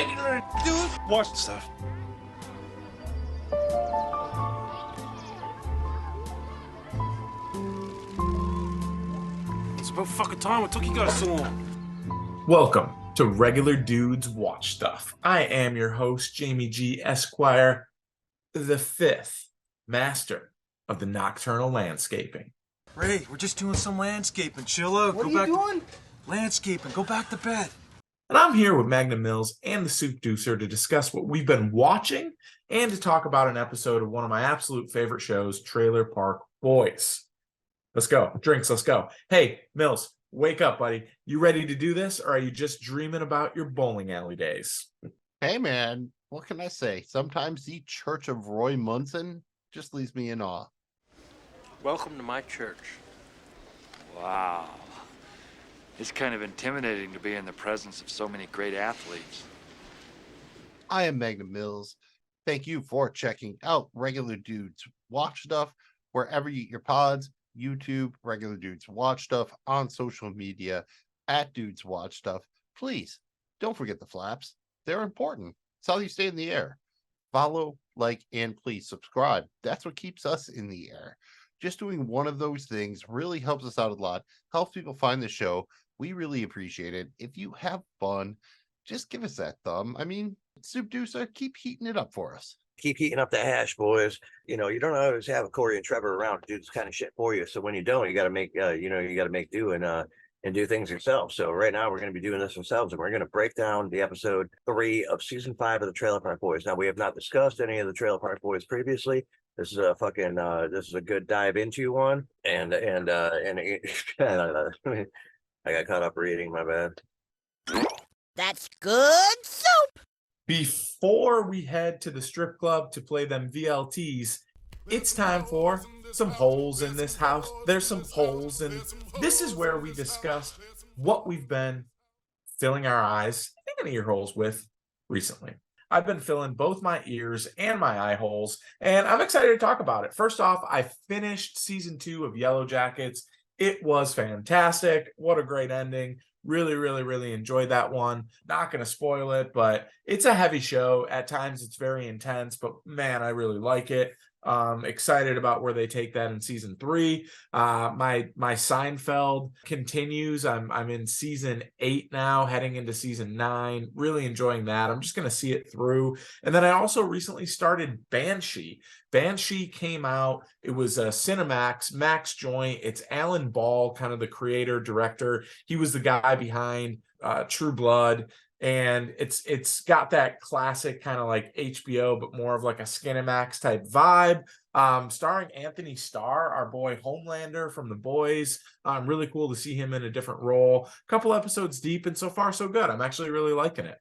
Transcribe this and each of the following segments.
regular dudes watch stuff. It's about fucking time. What took you guys so long? Welcome to Regular Dudes Watch Stuff. I am your host, Jamie G. Esquire, the fifth master of the nocturnal landscaping. Ray, we're just doing some landscaping. Chill out. What are you doing? Landscaping. Go back to bed. And I'm here with Magna Mills and the Soup Deucer to discuss what we've been watching and to talk about an episode of one of my absolute favorite shows, Trailer Park Boys. Let's go. Drinks, let's go. Hey, Mills, wake up, buddy. You ready to do this, or are you just dreaming about your bowling alley days? Hey, man, what can I say? Sometimes the Church of Roy Munson just leaves me in awe. Welcome to my church. Wow. It's kind of intimidating to be in the presence of so many great athletes. I am Magna Mills. Thank you for checking out Regular Dudes Watch Stuff wherever you eat your pods. YouTube, Regular Dudes Watch Stuff, on social media, at Dudes Watch Stuff. Please, don't forget the flaps. They're important. It's how you stay in the air. Follow, like, and please subscribe. That's what keeps us in the air. Just doing one of those things really helps us out a lot, helps people find the show. We really appreciate it. If you have fun, just give us that thumb. I mean, Soup Deucer, keep heating it up for us. Keep heating up the hash, boys. You know, you don't always have Corey and Trevor around to do this kind of shit for you. So when you don't, you got to make, you got to make do and do things yourself. So right now we're going to be doing this ourselves, and we're going to break down the episode 3 of season 5 of the Trailer Park Boys. Now, we have not discussed any of the Trailer Park Boys previously. This is a fucking, this is a good dive into one. And I got caught up reading, my bad. That's good soup. Before we head to the strip club to play them VLTs, it's time for some holes in this house. There's some holes, and this is where we discuss what we've been filling our eyes and ear holes with recently. I've been filling both my ears and my eye holes, and I'm excited to talk about it. First off, I finished season 2 of Yellow Jackets. It was fantastic. What a great ending. Really enjoyed that one. Not going to spoil it, but it's a heavy show. At times it's very intense, but man, I really like it. Excited about where they take that in season 3. My Seinfeld continues. I'm in season 8 now, heading into season 9. Really enjoying that. I'm just going to see it through. And then I also recently started Banshee. Banshee came out. It was a Cinemax Max joint. It's Alan Ball, kind of the creator director. He was the guy behind True Blood. And it's got that classic kind of like HBO, but more of like a Skinemax type vibe. Starring Anthony Starr, our boy Homelander from The Boys. Really cool to see him in a different role. A couple episodes deep, and so far so good. I'm actually really liking it.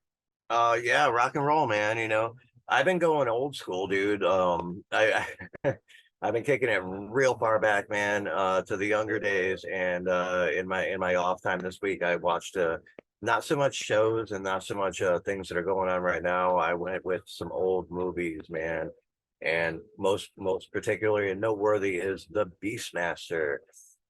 Yeah, rock and roll, man. You know, I've been going old school, dude. I I've been kicking it real far back, man, to the younger days. And in my off time this week, I watched not so much shows and not so much things that are going on right now. I went with some old movies, man, and most particularly and noteworthy is The Beastmaster.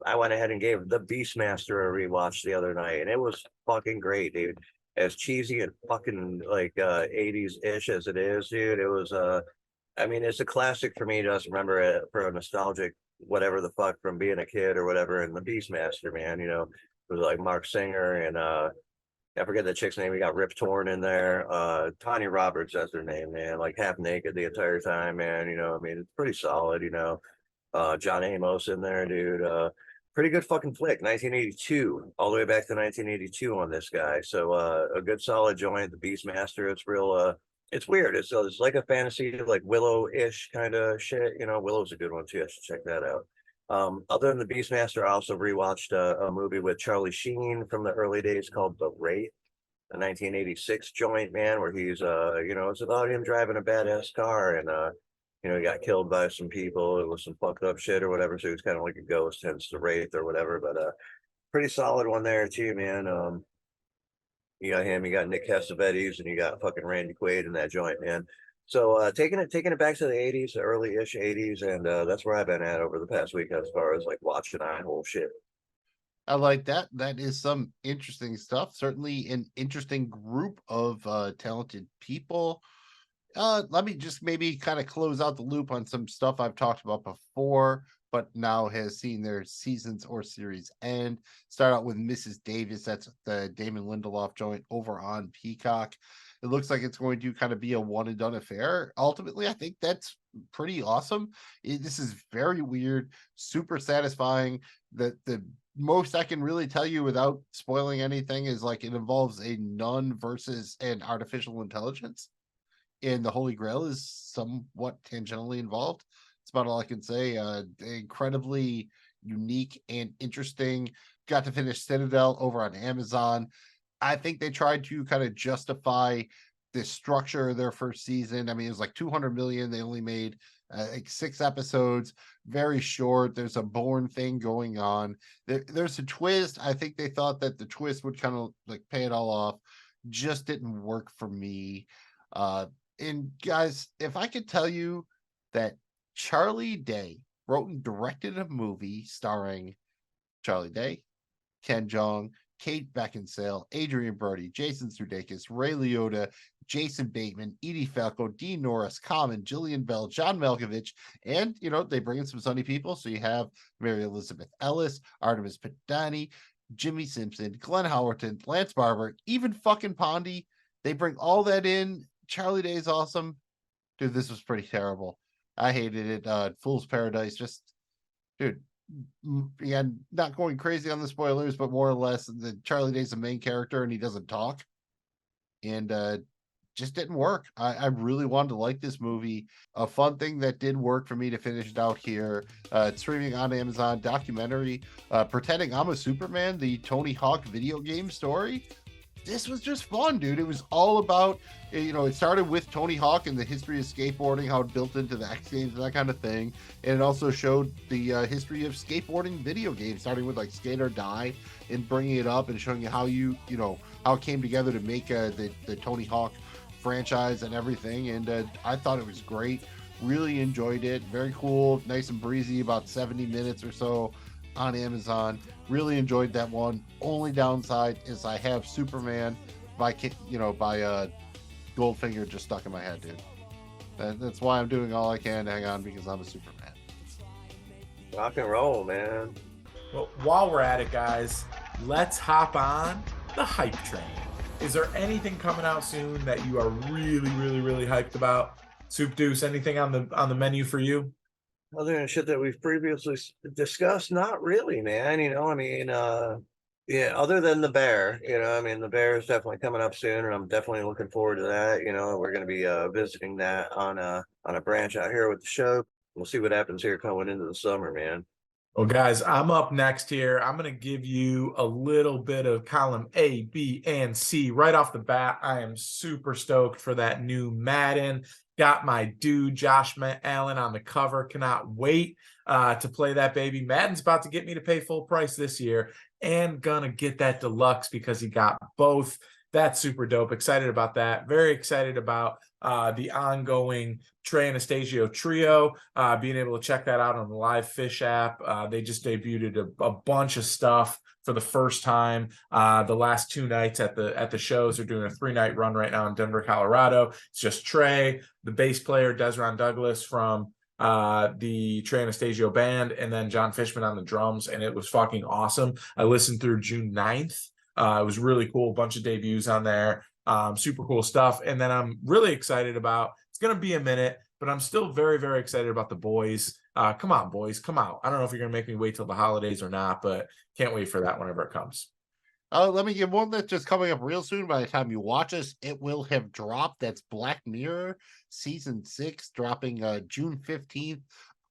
I went ahead and gave The Beastmaster a rewatch the other night, and it was fucking great, dude. As cheesy and fucking like 80s ish as it is, dude, it was I mean, it's a classic for me. Just remember it for a nostalgic whatever the fuck from being a kid or whatever. And The Beastmaster, man, you know, it was like Mark Singer and I forget the chick's name. We got Rip Torn in there. Tanya Roberts, that's her name, man. Like half naked the entire time, man. You know, I mean, it's pretty solid, you know. John Amos in there, dude. Pretty good fucking flick. 1982, all the way back to 1982 on this guy. So a good solid joint. The Beastmaster. It's real. It's weird. It's like a fantasy, like Willow-ish kind of shit. You know, Willow's a good one too. I should check that out. Other than The Beastmaster, I also rewatched a movie with Charlie Sheen from the early days called The Wraith, a 1986 joint, man, where he's, you know, it's about him driving a badass car and, you know, he got killed by some people. It was some fucked up shit or whatever. So he's kind of like a ghost, hence The Wraith or whatever. But pretty solid one there too, man. You got him, you got Nick Cassavetes, and you got fucking Randy Quaid in that joint, man. So taking it back to the 80s, the early-ish 80s, and that's where I've been at over the past week as far as like watching that whole shit. I like that. That is some interesting stuff. Certainly an interesting group of talented people. Let me just maybe kind of close out the loop on some stuff I've talked about before, but now has seen their seasons or series end. Start out with Mrs. Davis. That's the Damon Lindelof joint over on Peacock. It looks like it's going to kind of be a one and done affair. Ultimately, I think that's pretty awesome. This is very weird, super satisfying. The most I can really tell you without spoiling anything is like it involves a nun versus an artificial intelligence, and the Holy Grail is somewhat tangentially involved. It's about all I can say. Incredibly unique and interesting. Got to finish Citadel over on Amazon. I think they tried to kind of justify the structure of their first season. I mean, it was like 200 million. They only made like 6 episodes, very short. There's a Bourne thing going on. There's a twist. I think they thought that the twist would kind of like pay it all off. Just didn't work for me. And guys, if I could tell you that Charlie Day wrote and directed a movie starring Charlie Day, Ken Jeong, Kate Beckinsale, Adrian Brody, Jason Sudeikis, Ray Liotta, Jason Bateman, Edie Falco, Dean Norris, Common, Jillian Bell, John Malkovich, and they bring in some sunny people. So you have Mary Elizabeth Ellis, Artemis Padani, Jimmy Simpson, Glenn Howerton, Lance Barber, even fucking Pondy. They bring all that in. Charlie Day is awesome. Dude, this was pretty terrible. I hated it. Fool's Paradise, just, dude, again, not going crazy on the spoilers, but more or less the Charlie Day's the main character and he doesn't talk. And just didn't work. I really wanted to like this movie. A fun thing that did work for me to finish it out here. It's streaming on Amazon, documentary, Pretending I'm a Superman, the Tony Hawk video game story. This was just fun, dude. It was all about, it started with Tony Hawk and the history of skateboarding, how it built into the X Games and that kind of thing. And it also showed the history of skateboarding video games, starting with like Skate or Die and bringing it up and showing you how how it came together to make the Tony Hawk franchise and everything. And I thought it was great. Really enjoyed it. Very cool, nice and breezy, about 70 minutes or so on Amazon. Really enjoyed that one. Only downside is I have Superman by Goldfinger just stuck in my head, dude. That's why I'm doing all I can to hang on, because I'm a Superman. Rock and roll, man. Well, while we're at it, guys, let's hop on the hype train. Is there anything coming out soon that you are really, really, really hyped about? Soup Deuce, anything on the menu for you? Other than shit that we've previously discussed, not really, man. Yeah, other than the Bear, the Bear is definitely coming up soon, and I'm definitely looking forward to that. We're going to be visiting that on a branch out here with the show. We'll see what happens here coming into the summer, man. Well, guys, I'm up next here. I'm going to give you a little bit of column A, B, and C right off the bat. I am super stoked for that new Madden. Got my dude, Josh Allen, on the cover. Cannot wait to play that baby. Madden's about to get me to pay full price this year, and gonna get that deluxe because he got both. That's super dope. Excited about that. Very excited about the ongoing Trey Anastasio trio, being able to check that out on the Live Fish app. They just debuted a bunch of stuff for the first time. The last 2 nights at the shows. They're doing a 3-night run right now in Denver, Colorado. It's just Trey, the bass player Desron Douglas from the Trey Anastasio band, and then John Fishman on the drums, and it was fucking awesome. I listened through June 9th. It was really cool. A bunch of debuts on there. Super cool stuff. And then I'm really excited about, it's going to be a minute, but I'm still very, very excited about The Boys. Come on, boys, come out. I don't know if you're going to make me wait till the holidays or not, but can't wait for that whenever it comes. Let me give one that's just coming up real soon. By the time you watch this, it will have dropped. That's Black Mirror season 6, dropping June 15th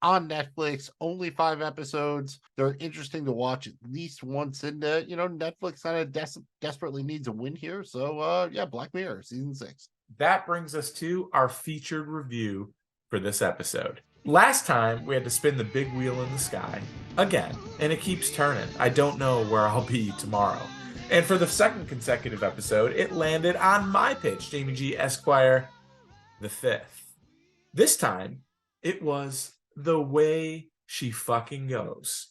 on Netflix. Only 5 episodes. They're interesting to watch at least once. And Netflix kind of desperately needs a win here. So yeah, Black Mirror season 6. That brings us to our featured review for this episode. Last time we had to spin the big wheel in the sky again, and it keeps turning. I don't know where I'll be tomorrow. And for the second consecutive episode, it landed on my pitch, Jamie G. Esquire the 5th. This time, it was The Way She Fucking Goes.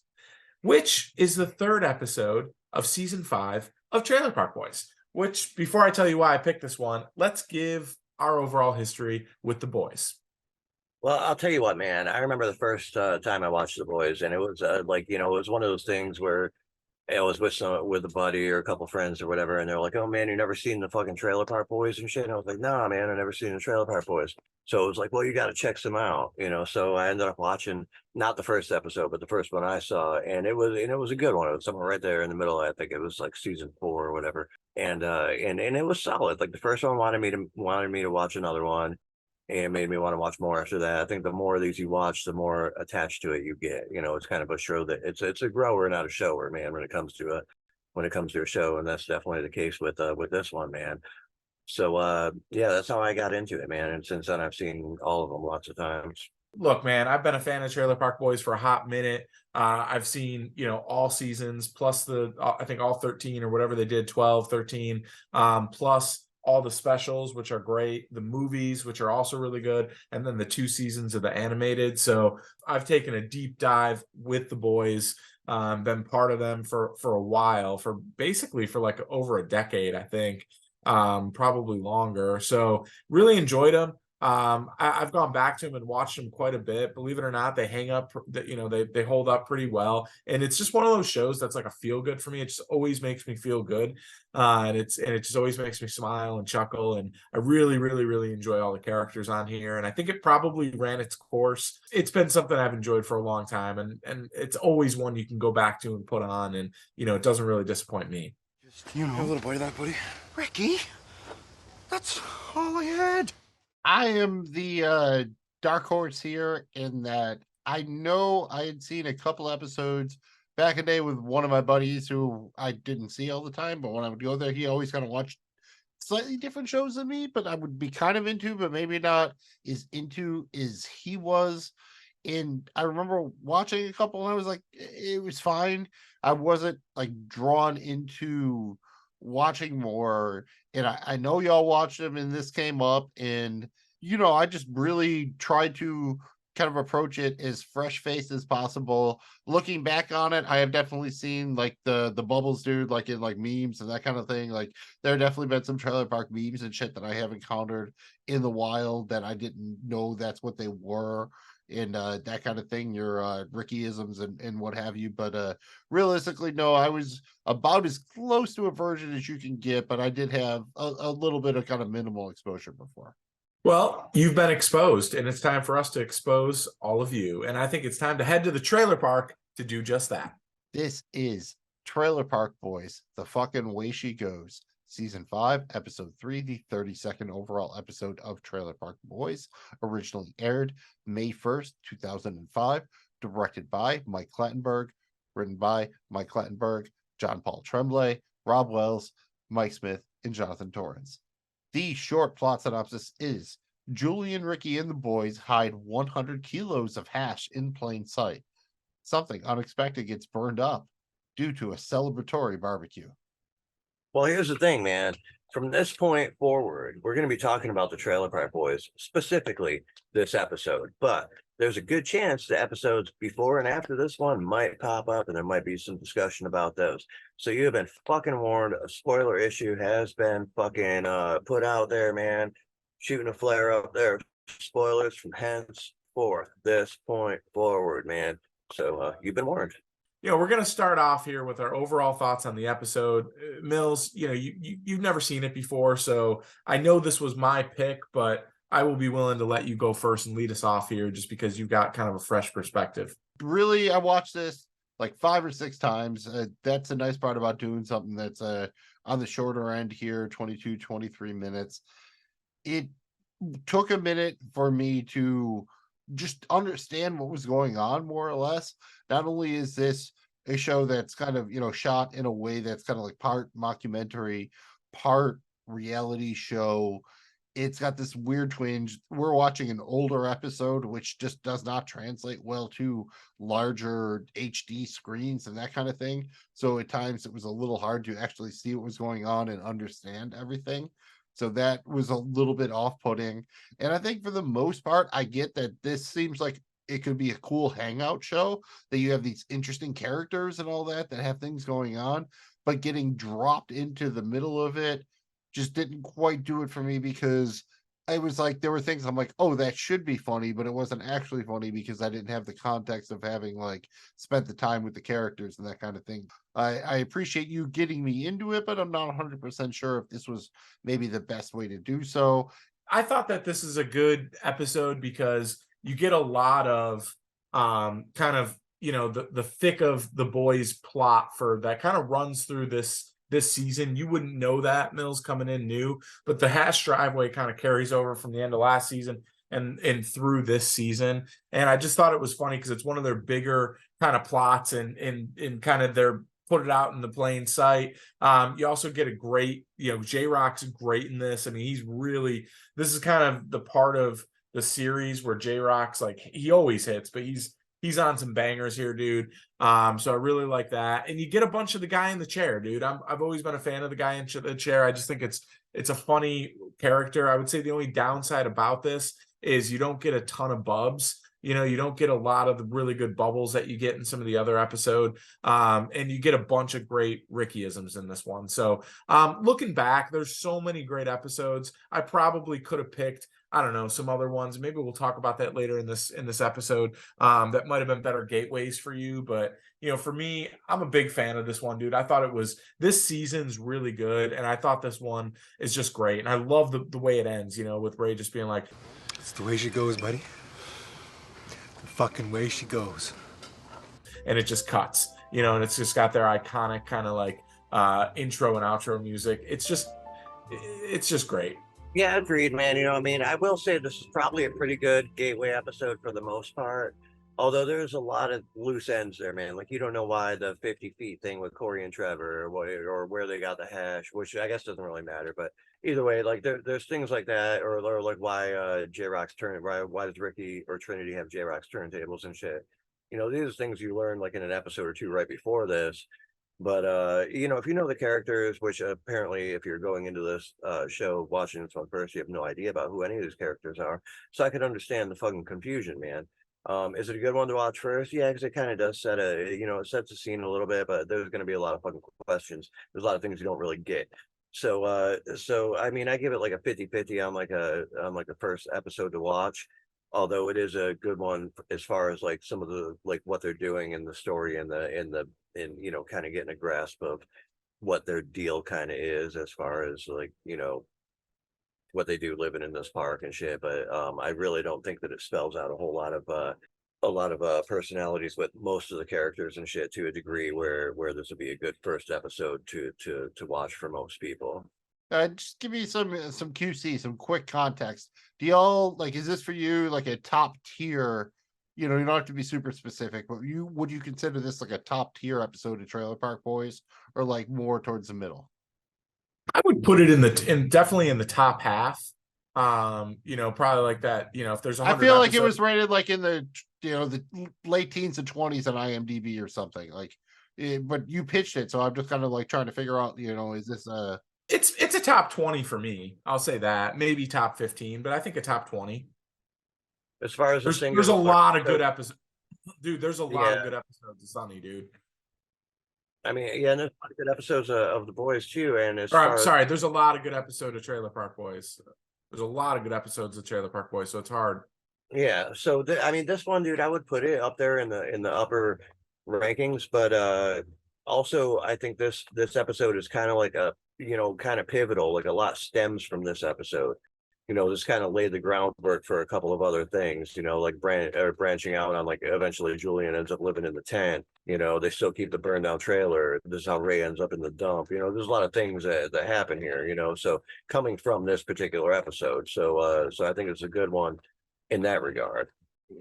which is the third episode of season 5 of Trailer Park Boys. Which, before I tell you why I picked this one, let's give our overall history with the boys. Well, I'll tell you what, man. I remember the first time I watched The Boys, and it was like, it was one of those things where I was with a buddy or a couple friends or whatever, and they're like, "Oh man, you never seen the fucking Trailer Park Boys and shit?" And I was like, "Nah, man, I never seen the Trailer Park Boys." So it was like, "Well, you got to check some out," So I ended up watching not the first episode, but the first one I saw, and it was a good one. It was somewhere right there in the middle. I think it was like season 4 or whatever, and it was solid. Like the first one wanted me to watch another one. And it made me want to watch more after that. I think the more of these you watch, the more attached to it you get. It's kind of a show that it's a grower, not a shower, man. When it comes to a show, and that's definitely the case with this one, man. So yeah, that's how I got into it, man. And since then, I've seen all of them lots of times. Look, man, I've been a fan of Trailer Park Boys for a hot minute. I've seen, all seasons plus I think all 13 or whatever they did, 12, 13, plus all the specials, which are great, the movies, which are also really good, and then the 2 seasons of the animated. So I've taken a deep dive with the boys, been part of them for a while, for like over a decade, I think, probably longer. So really enjoyed them. I've gone back to them and watched them quite a bit. Believe it or not, they hang up, they hold up pretty well. And it's just one of those shows that's like a feel good for me. It just always makes me feel good. And it just always makes me smile and chuckle. And I really, really, really enjoy all the characters on here. And I think it probably ran its course. It's been something I've enjoyed for a long time. And it's always one you can go back to and put on. And, it doesn't really disappoint me. Just, a little bite of that, buddy. Ricky, that's all I had. I am the dark horse here in that I know I had seen a couple episodes back in the day with one of my buddies who I didn't see all the time, but when I would go there, he always kind of watched slightly different shows than me, but I would be kind of into, but maybe not as into as he was. And I remember watching a couple and I was like, it was fine. I wasn't like drawn into watching more. And I know y'all watched them and this came up, and I just really tried to kind of approach it as fresh faced as possible. Looking back on it, I have definitely seen like the Bubbles dude, like in like memes and that kind of thing. Like there have definitely been some Trailer Park memes and shit that I have encountered in the wild that I didn't know that's what they were. And that kind of thing, your Rickyisms and what have you. But realistically, no, I was about as close to a version as you can get, but I did have a little bit of kind of minimal exposure before. Well, you've been exposed, and it's time for us to expose all of you. And I think it's time to head to the trailer park to do just that. This is Trailer Park Boys, The Fucking Way She Goes, Season 5, Episode 3, the 32nd overall episode of Trailer Park Boys, originally aired May 1st, 2005, directed by Mike Clattenburg, written by Mike Clattenburg, John Paul Tremblay, Rob Wells, Mike Smith, and Jonathan Torrance. The short plot synopsis is Julie and Ricky and the boys hide 100 kilos of hash in plain sight. Something unexpected gets burned up due to a celebratory barbecue. Well, here's the thing, man. From this point forward, we're going to be talking about the Trailer Park Boys, specifically this episode. But there's a good chance the episodes before and after this one might pop up, and there might be some discussion about those. So you have been fucking warned. A spoiler issue has been fucking put out there, man. Shooting a flare up there. Spoilers from henceforth, this point forward, man. So you've been warned. We're going to start off here with our overall thoughts on the episode. Mills, you've never seen it before, so I know this was my pick, but I will be willing to let you go first and lead us off here just because you've got kind of a fresh perspective. Really, I watched this like 5 or 6 times. That's a nice part about doing something that's on the shorter end here, 22, 23 minutes. It took a minute for me to just understand what was going on, more or less. Not only is this a show that's kind of, shot in a way that's kind of like part mockumentary, part reality show, it's got this weird twinge. We're watching an older episode, which just does not translate well to larger HD screens and that kind of thing. So at times it was a little hard to actually see what was going on and understand everything. So that was a little bit off-putting. And I think for the most part, I get that this seems like it could be a cool hangout show that you have these interesting characters and all that have things going on, but getting dropped into the middle of it just didn't quite do it for me, because I was like, there were things I'm like, oh, that should be funny, but it wasn't actually funny because I didn't have the context of having like spent the time with the characters and that kind of thing. I appreciate you getting me into it, but I'm not 100% sure if this was maybe the best way to do so. I thought that this is a good episode because you get a lot of kind of, you know, the thick of the boys plot for that kind of runs through this season. You wouldn't know that Mills coming in new, but the hash driveway kind of carries over from the end of last season and through this season. And I just thought it was funny because it's one of their bigger kind of plots and kind of their put it out in the plain sight. You also get a great, you know, J-Rock's great in this. I mean, he's really, this is kind of the part of the series where J-Rock's like, he always hits, but he's on some bangers here, dude. So I really like that. And you get a bunch of the guy in the chair, dude. I've always been a fan of the guy in the chair. I just think it's a funny character. I would say the only downside about this is you don't get a ton of bubs. You know, you don't get a lot of the really good bubbles that you get in some of the other episode. And you get a bunch of great Rickyisms in this one. So looking back, there's so many great episodes. I probably could have picked, I don't know, some other ones. Maybe we'll talk about that later in this episode. That might have been better gateways for you. But, you know, for me, I'm a big fan of this one, dude. I thought this season's really good. And I thought this one is just great. And I love the way it ends, you know, with Ray just being like, It's the way she goes, buddy. The fucking way she goes. And it just cuts, you know, and it's just got their iconic kind of like intro and outro music. It's just great. Yeah, agreed, man. You know, I mean, I will say this is probably a pretty good gateway episode for the most part. Although there's a lot of loose ends there, man. Like, you don't know why the 50 feet thing with Corey and Trevor, or where they got the hash, which I guess doesn't really matter. But either way, like there's things like that, or like why J-Rock's why does Ricky or Trinity have J-Rock's turntables and shit? You know, these are things you learn like in an episode or two right before this. But you know, if you know the characters, which apparently if you're going into this show watching this one first, you have no idea about who any of these characters are. So I could understand the fucking confusion, man. Is it a good one to watch first? Yeah, because it kind of does set it sets the scene a little bit, but there's going to be a lot of fucking questions. There's a lot of things you don't really get. So I mean, I give it like a 50-50 on like a first episode to watch. Although it is a good one as far as like some of the like what they're doing in the story and you know, kind of getting a grasp of what their deal kind of is as far as like, you know, what they do living in this park and shit. But I really don't think that it spells out a whole lot of personalities with most of the characters and shit to a degree where this would be a good first episode to watch for most people. Just give me some QC, some quick context. Do y'all like, is this for you like a top tier? You know, you don't have to be super specific, but would you consider this like a top tier episode of Trailer Park Boys, or like more towards the middle? I would put it definitely in the top half. You know, probably like that. You know, if there's I feel like it was rated like in the, you know, the late teens and 20s on IMDb or something like. But you pitched it, so I'm just kind of like trying to figure out, you know, is this a It's a top 20 for me. I'll say that. Maybe top 15, but I think a top 20. As far as there's a lot of good episodes. Dude, there's a lot of good episodes of Sunny, dude. I mean, yeah, and there's a lot of good episodes of The Boys too. And there's a lot of good episodes of Trailer Park Boys. There's a lot of good episodes of Trailer Park Boys, so it's hard. Yeah, so I mean, this one, dude, I would put it up there in the upper rankings, but also I think this episode is kind of like a, you know, kind of pivotal. Like a lot stems from this episode. You know, this kind of laid the groundwork for a couple of other things, you know, like branching out on like eventually Julian ends up living in the tent. You know, they still keep the burned down trailer. This is how Ray ends up in the dump. You know, there's a lot of things that happen here, you know, so coming from this particular episode. So I think it's a good one in that regard.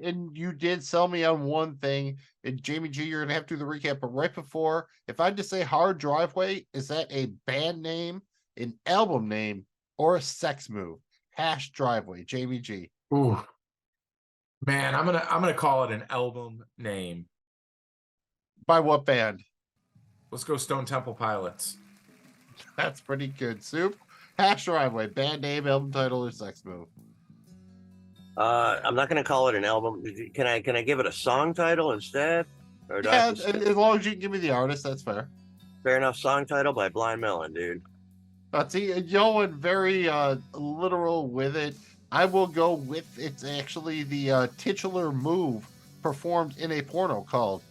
And you did sell me on one thing, and Jamie G, you're gonna have to do the recap, but right before, if I just say Hard Driveway, is that a band name, an album name, or a sex move? Hash Driveway, Jamie G. Ooh, man, I'm gonna call it an album name. By what band? Let's go Stone Temple Pilots. That's pretty good. Soup. Hash Driveway, band name, album title, or sex move? I'm not gonna call it an album. Can I give it a song title instead? Or do I Yeah, have to as long as you can give me the artist, that's fair. fair enough song title by Blind Melon, dude. See, y'all went very literal with it. I will go with it's actually the titular move performed in a porno called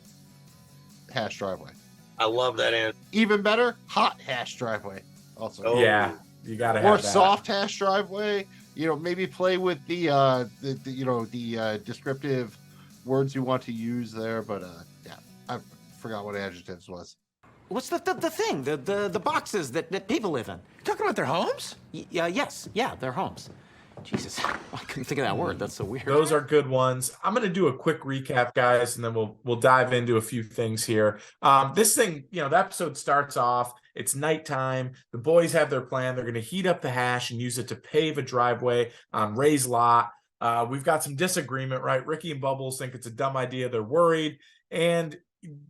Hash Driveway. I love that answer. Even better, Hot Hash Driveway. Also, Oh. Yeah, you gotta or have that. Soft Hash Driveway. You know, maybe play with the descriptive words you want to use there. But yeah, I forgot what adjectives was. What's the thing? The boxes that people live in? Talking about their homes? Yes, yeah, their homes. Jesus, I couldn't think of that word. That's so weird. Those are good ones. I'm going to do a quick recap, guys, and then we'll dive into a few things here. This thing, the episode starts off. It's nighttime. The boys have their plan. They're going to heat up the hash and use it to pave a driveway on Ray's lot. We've got some disagreement, right? Ricky and Bubbles think it's a dumb idea. They're worried. And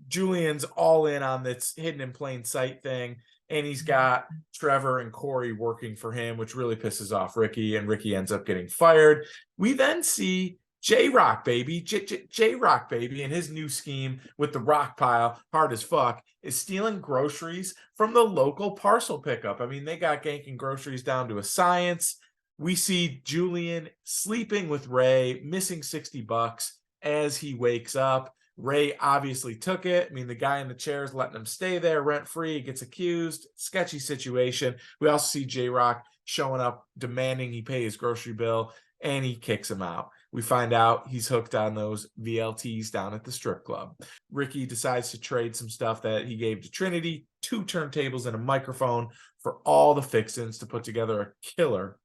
Julian's all in on this hidden in plain sight thing. And he's got Trevor and Corey working for him, which really pisses off Ricky, and Ricky ends up getting fired. We then see J-Rock Baby, J-Rock Baby, and his new scheme with the rock pile, hard as fuck, is stealing groceries from the local parcel pickup. I mean, they got ganking groceries down to a science. We see Julian sleeping with Ray, missing $60 as he wakes up. Ray obviously took it. I mean, the guy in the chair is letting him stay there rent-free. Gets accused. Sketchy situation. We also see J-Rock showing up, demanding he pay his grocery bill, and he kicks him out. We find out he's hooked on those VLTs down at the strip club. Ricky decides to trade some stuff that he gave to Trinity, 2 turntables and a microphone, for all the fixins to put together a killer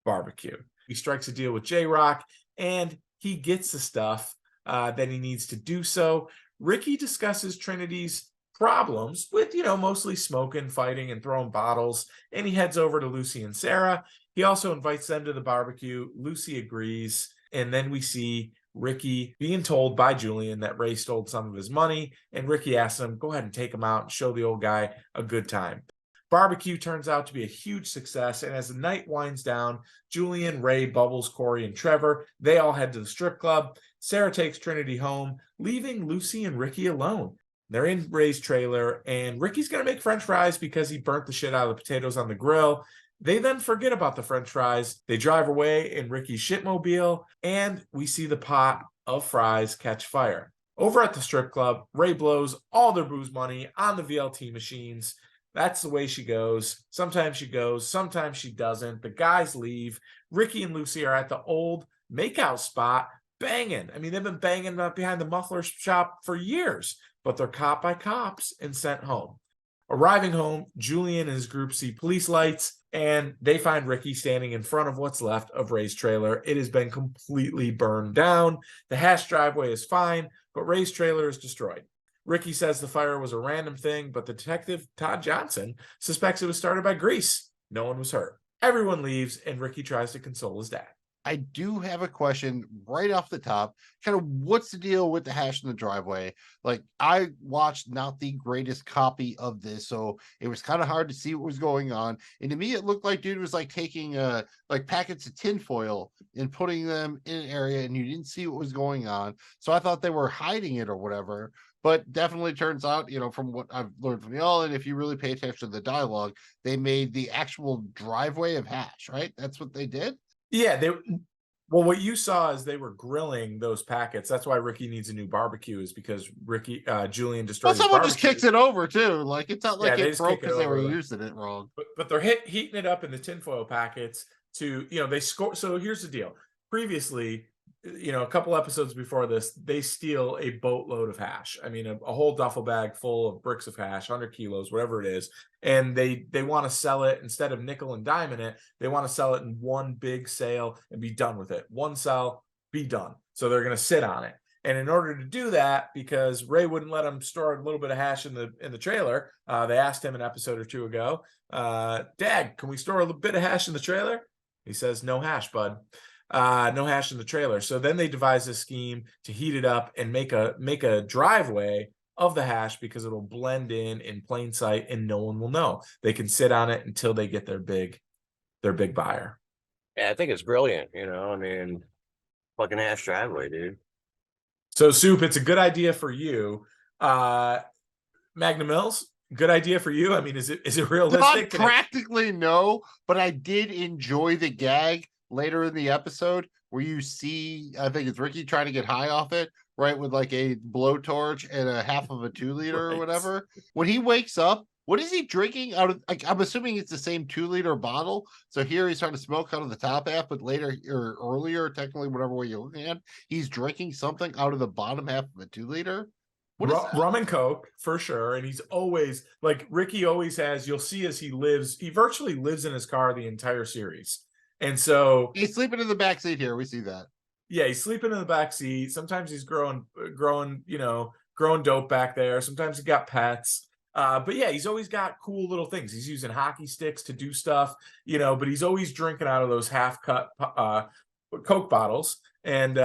barbecue. He strikes a deal with J-Rock, and he gets the stuff that he needs to do so. Ricky discusses Trinity's problems with, mostly smoking, fighting, and throwing bottles, and he heads over to Lucy and Sarah. He also invites them to the barbecue. Lucy agrees, and then we see Ricky being told by Julian that Ray stole some of his money, and Ricky asks him, go ahead and take him out and show the old guy a good time. Barbecue turns out to be a huge success, and as the night winds down, Julian, Ray, Bubbles, Corey, and Trevor, they all head to the strip club. Sarah takes Trinity home, leaving Lucy and Ricky alone. They're in Ray's trailer, and Ricky's going to make French fries because he burnt the shit out of the potatoes on the grill. They then forget about the French fries. They drive away in Ricky's shitmobile, and we see the pot of fries catch fire. Over at the strip club, Ray blows all their booze money on the VLT machines. That's the way she goes. Sometimes she goes, sometimes she doesn't. The guys leave. Ricky and Lucy are at the old makeout spot banging. I mean, they've been banging behind the muffler shop for years, but they're caught by cops and sent home. Arriving home, Julian and his group see police lights, and they find Ricky standing in front of what's left of Ray's trailer. It has been completely burned down. The hash driveway is fine, but Ray's trailer is destroyed. Ricky says the fire was a random thing, but the detective, Todd Johnson, suspects it was started by grease. No one was hurt. Everyone leaves, and Ricky tries to console his dad. I do have a question right off the top. Kind of what's the deal with the hash in the driveway? Like, I watched not the greatest copy of this, so it was kind of hard to see what was going on. And to me, it looked like dude was like taking like packets of tinfoil and putting them in an area, and you didn't see what was going on. So I thought they were hiding it or whatever. But definitely turns out, from what I've learned from y'all, and if you really pay attention to the dialogue, they made the actual driveway of hash, right? That's what they did? Yeah, what you saw is they were grilling those packets. That's why Ricky needs a new barbecue, is because Julian destroyed Well, his someone barbecue. just kicks it over too. Like, it's not like it broke because they were like, using it wrong. But they're heating it up in the tinfoil packets to, they score. So here's the deal. Previously, a couple episodes before this, they steal a boatload of hash. I mean, a whole duffel bag full of bricks of hash, 100 kilos, whatever it is. And they want to sell it, instead of nickel and diming it, they want to sell it in one big sale and be done with it. One sell, be done. So they're going to sit on it. And in order to do that, because Ray wouldn't let them store a little bit of hash in the trailer, they asked him an episode or two ago, Dad, can we store a little bit of hash in the trailer? He says, no hash, bud. No hash in the trailer. So then they devise a scheme to heat it up and make a driveway of the hash, because it'll blend in plain sight and no one will know. They can sit on it until they get their big buyer. Yeah, I think it's brilliant. I mean, fucking ass driveway, dude. So, Soup, it's a good idea for you. Magnum Mills, good idea for you. I mean, is it realistic? Not practically no, but I did enjoy the gag later in the episode where you see, I think it's Ricky trying to get high off it, right, with like a blowtorch and a half of a 2-liter or whatever. When he wakes up, what is he drinking out of? Like, I'm assuming it's the same 2-liter bottle. So here he's trying to smoke out of the top half, but later or earlier, technically, whatever way you're looking at, he's drinking something out of the bottom half of a 2-liter. What is that? Rum and Coke for sure. And he's always like Ricky always has, you'll see as he virtually lives in his car the entire series. And so he's sleeping in the back seat here. We see that. Yeah, he's sleeping in the back seat. Sometimes he's growing, dope back there. Sometimes he got pets. But yeah, he's always got cool little things. He's using hockey sticks to do stuff, but he's always drinking out of those half-cut Coke bottles and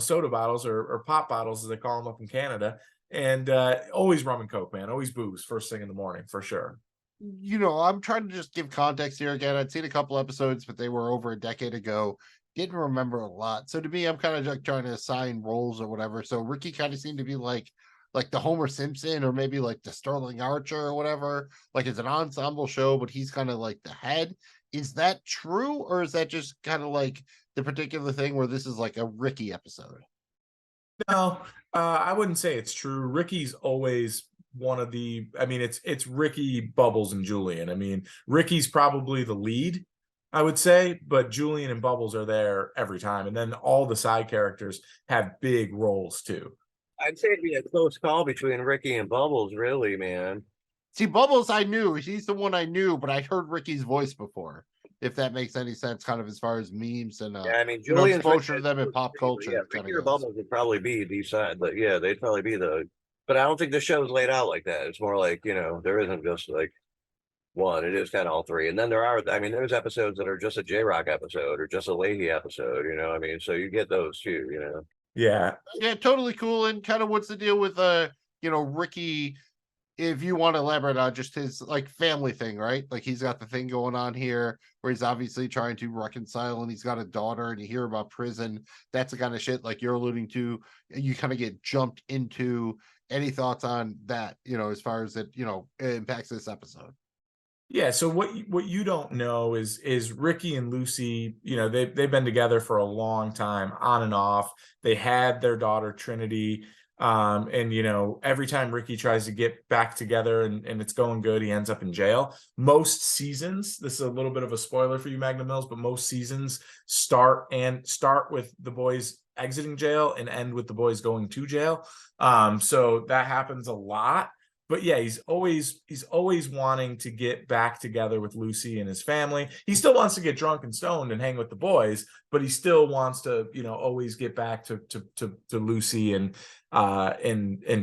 soda bottles or pop bottles as they call them up in Canada. And always rum and Coke, man. Always booze first thing in the morning for sure. I'm trying to just give context here again. I'd seen a couple episodes, but they were over a decade ago. Didn't remember a lot. So to me, I'm kind of like trying to assign roles or whatever. So Ricky kind of seemed to be like the Homer Simpson or maybe like the Sterling Archer or whatever. Like it's an ensemble show, but he's kind of like the head. Is that true? Or is that just kind of like the particular thing where this is like a Ricky episode? No, I wouldn't say it's true. Ricky's always one of the, it's Ricky, Bubbles, and Julian. I mean, Ricky's probably the lead, I would say, but Julian and Bubbles are there every time. And then all the side characters have big roles too. I'd say it'd be a close call between Ricky and Bubbles, really, man. See, Bubbles, I knew. He's the one I knew, but I heard Ricky's voice before, if that makes any sense, kind of as far as memes and Julian's exposure to them in pop culture. Yeah, Ricky or Bubbles would probably be the side, but yeah, they'd probably be the. But I don't think the show's laid out like that. It's more like, there isn't just like one. It is kind of all three. And then there's episodes that are just a J-Rock episode or just a Leahy episode, so you get those too, Yeah. Yeah, totally cool. And kind of what's the deal with Ricky, if you want to elaborate on just his like family thing, right? Like he's got the thing going on here where he's obviously trying to reconcile and he's got a daughter and you hear about prison. That's the kind of shit like you're alluding to. You kind of get jumped into. Any thoughts on that, as far as it, impacts this episode? Yeah, so what you don't know is Ricky and Lucy, they've been together for a long time, on and off. They had their daughter Trinity. And every time Ricky tries to get back together and it's going good, he ends up in jail. Most seasons, this is a little bit of a spoiler for you, Magnum Mills, but most seasons start with the boys exiting jail and end with the boys going to jail. So that happens a lot. But yeah, he's always wanting to get back together with Lucy and his family. He still wants to get drunk and stoned and hang with the boys, but he still wants to, always get back to Lucy and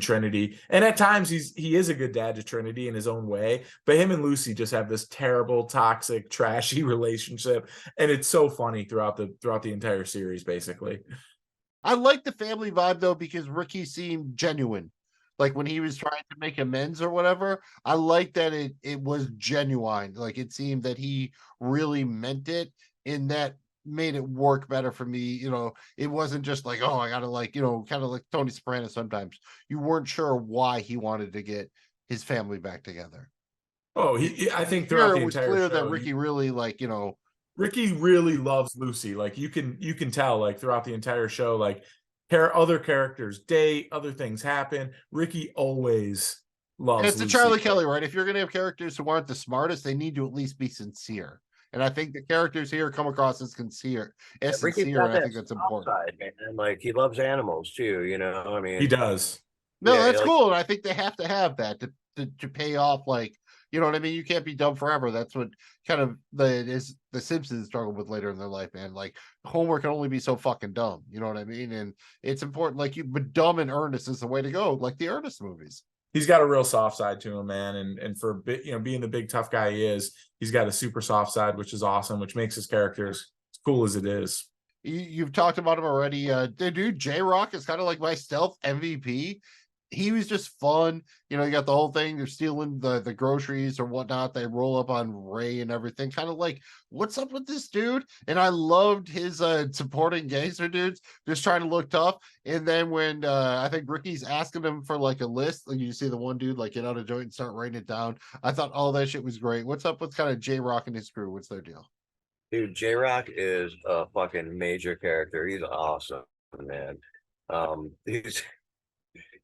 Trinity. And at times he is a good dad to Trinity in his own way, but him and Lucy just have this terrible, toxic, trashy relationship, and it's so funny throughout the entire series, basically. I like the family vibe though because Ricky seemed genuine. Like when he was trying to make amends or whatever, I like that it was genuine. Like it seemed that he really meant it, and that made it work better for me. It wasn't just like, oh, I gotta kind of like Tony Soprano sometimes. You weren't sure why he wanted to get his family back together. Oh, I think throughout the entire show, it was clear that Ricky really Ricky really loves Lucy. Like you can tell like throughout the entire show, like other characters date, other things happen. Ricky always loves. And it's Lucy. a Charlie Kelly, right? If you're going to have characters who aren't the smartest, they need to at least be sincere. And I think the characters here come across as sincere. I think that's important. Side, man. Like he loves animals too. He does. No, that's cool. And I think they have to have that to pay off. Like, you know what I mean? You can't be dumb forever. That's what kind of the Simpsons struggle with later in their life, man. Like Homer can only be so fucking dumb. You know what I mean? And it's important, but dumb and earnest is the way to go, like the Ernest movies. He's got a real soft side to him, man. And for being the big tough guy he is, he's got a super soft side, which is awesome, which makes his characters as cool as it is. You've talked about him already. Dude, J-Rock is kind of like my stealth MVP. he was just fun. You know, you got the whole thing, they're stealing the groceries or whatnot. They roll up on Ray and everything, kind of like, what's up with this dude? And I loved his supporting gangster dudes just trying to look tough. And then when I think Ricky's asking him for like a list, and you see the one dude like get out a joint and start writing it down. I thought all that shit was great. What's up with kind of J-Rock and his crew? What's their deal? Dude, J-Rock is a fucking major character. He's awesome, man. He's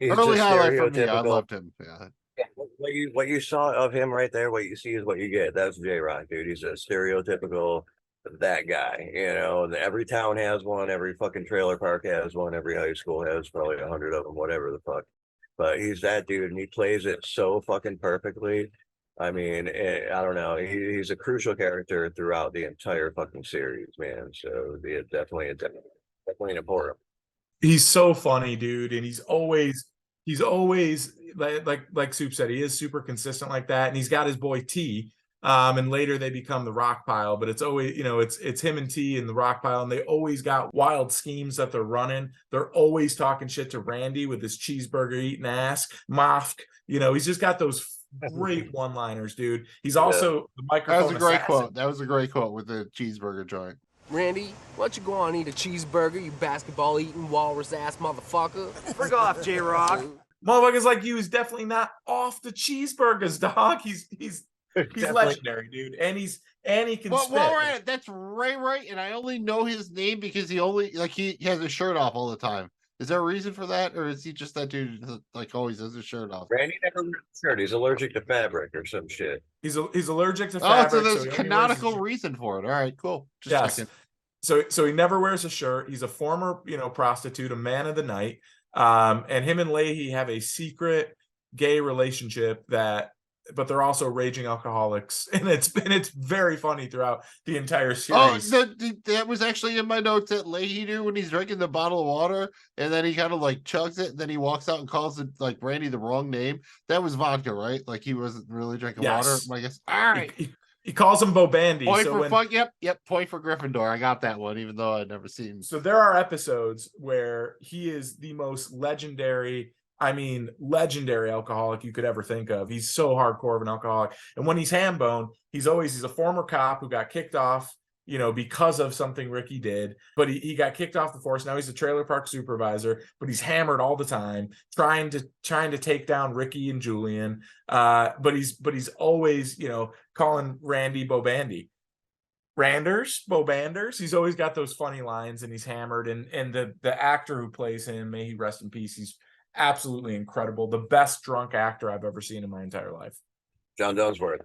Early just highlight for me. I stereotypical. loved him. Yeah. What you saw of him right there, what you see is what you get. That's J-Rock, dude. He's a stereotypical that guy, you know. And every town has one, every fucking trailer park has one, every high school has probably 100 of them, whatever the fuck. But he's that dude, and he plays it so fucking perfectly. I mean, I don't know. He's a crucial character throughout the entire fucking series, man. So definitely important. He's so funny, dude, and he's always like Soup said, he is super consistent like that, and he's got his boy T. And later they become the Rock Pile, but it's always, you know, it's him and T and the Rock Pile, and they always got wild schemes that they're running. They're always talking shit to Randy with his cheeseburger eating ass, Mafk. You know, he's just got those great one-liners, dude. He's also the microphone. That was a great assassin. quote. That was a great quote with the cheeseburger joint. Randy, why don't you go on and eat a cheeseburger, you basketball-eating walrus-ass motherfucker? Frick off, J-Rock. Motherfuckers like you is definitely not off the cheeseburgers, dog. He's legendary, dude, and he can Well, spit. while we're at it, that's right, and I only know his name because he has his shirt off all the time. Is there a reason for that, or is he just that dude that, like, always has his shirt off? Randy never wears a shirt. He's allergic to fabric or some shit. He's allergic to Oh, fabric. so there's he a only wears canonical his- reason for it. All right, cool. Just Yes. checking. So he never wears a shirt. He's a former, you know, prostitute, a man of the night. And him and Leahy have a secret gay relationship but they're also raging alcoholics, and it's very funny throughout the entire Oh, series. that was actually in my notes that Leahy do when he's drinking the bottle of water, and then he kind of like chugs it, and then he walks out and calls it like Randy the wrong name. That was vodka, right? Like he wasn't really drinking water. I guess. All right. He calls him Bo Bandy. Point so for when, fuck. Yep. Point for Gryffindor. I got that one, even though I'd never seen. So there are episodes where he is the most legendary alcoholic you could ever think of. He's so hardcore of an alcoholic. And when he's Hambone, he's a former cop who got kicked off, you know, because of something Ricky did. But he got kicked off the force. Now he's a trailer park supervisor, but he's hammered all the time, trying to take down Ricky and Julian. But he's always, you know, calling Randy Bo Bandy. Bo Banders. He's always got those funny lines, and he's hammered. And the actor who plays him, may he rest in peace, he's absolutely incredible. The best drunk actor I've ever seen in my entire life. John Dunsworth.